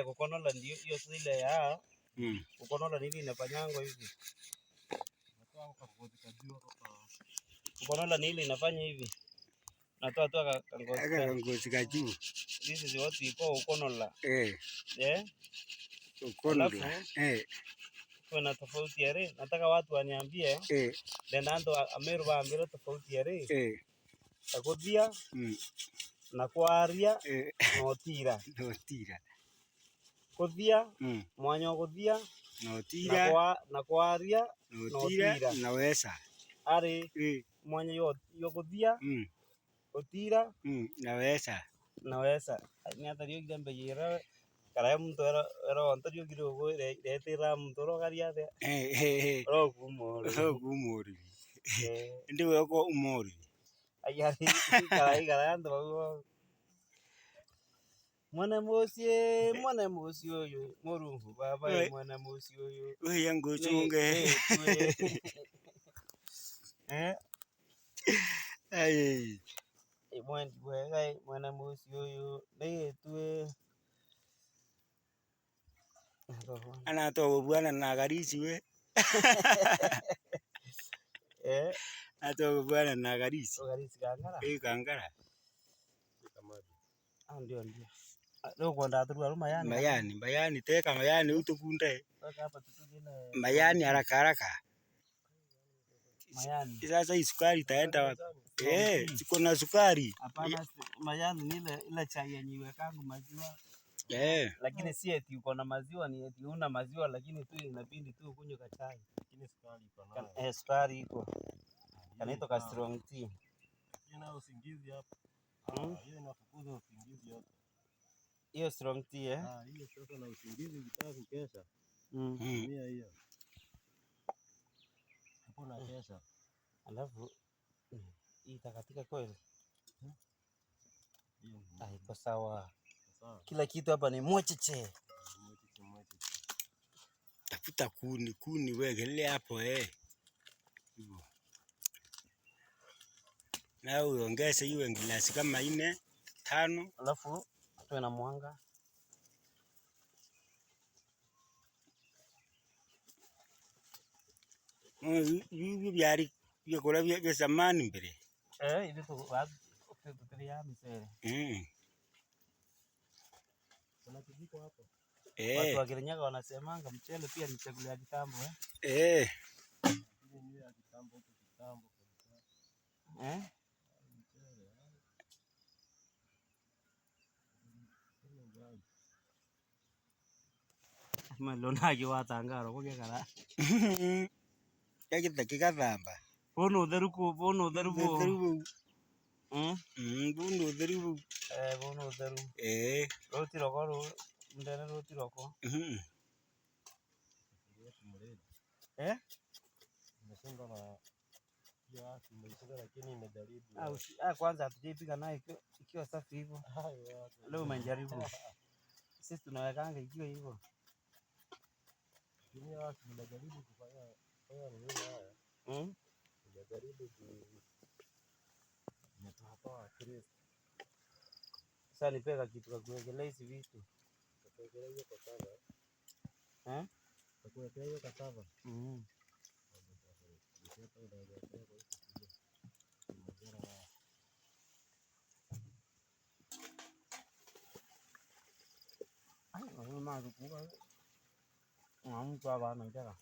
Kukonola ndio hiyo ile ya kukonola nini inafanyangwa hivi. Kukonola nini inafanya hivi. Natoa toa kangozi ka juu. This is what we call kukonola. Kukonola. Kuna tofauti ya re. Nataka watu waniambie. Ndio Ameru waambie tofauti ya re. Takodia na kwaria notira. Kuthia mwanya kuthia notira na kwaria notira naweza. Ari mwanya yo kuthia utira naweza. Ni atario kitambe yera kara mtu era antario kidogo retira mtu rogaria de kumori ndio wako umori ayari kara ndo mwana mosi oyo morungu baba mwana mosi oyo wewe yangu chunge mwana mosi oyo neetwe anatoa bwana na garisi we atoa bwana na garisi kangara kangara ndio leo kwenda tu mayani teka mayani utukunde mayani haraka mayani sasa hii sukari itaenda wapi? Siko na sukari. Hapana, mayani ni ile chai yenyewe kangu maziwa. Lakini si eti uko na maziwa, ni eti una maziwa lakini tu inabidi tu kunywa chai. Lakini sukari iko nayo. Sukari iko. Kanaitwa strong tea. Ina usingizi hapa. Hiyo inafukuza usingizi hapa. Hiyo strong tea hiyo sasa na usingizi ukitaka kukesha. Tumia hiyo. Hapo na kesha. Alafu hii takatika kweli. Iko sawa. Kila kitu hapa ni mwecheche. Tafuta kuni wegelea hapo hivyo. Na uongeze hiyo glasi kama 4 5, alafu tuwe na mwanga. Hivi vyari vyakula vya zamani mbele. Hivi tukiria misere. Kuna kijiko hapo. Watu wa Kirinyaga wanasemanga mchele pia ni chakula ya kitambo Ni ya kitambo kabisa. Malona yo atangaro ko kekara. Kaki takikathamba. Bono theru bo. Bono theru. Bono theru. Roti roko ndene roti roko. Nimesonga na ya nimesonga lakini nimejaribu. Kwanza hatujaipika naye ikiwa safi hivyo. Leo umejaribu. Sisi tunawekanga ikiwa hivyo. Nimejaribu kufanya nini haya. Nimejaribu nimetoa Kristo. Sasa nipeka kitu kwa kuwekelea hizi vitu. Kuwekelea hiyo kasava. Kuwekelea hiyo kasava. Mama kukuka. Mtu abana ndaka.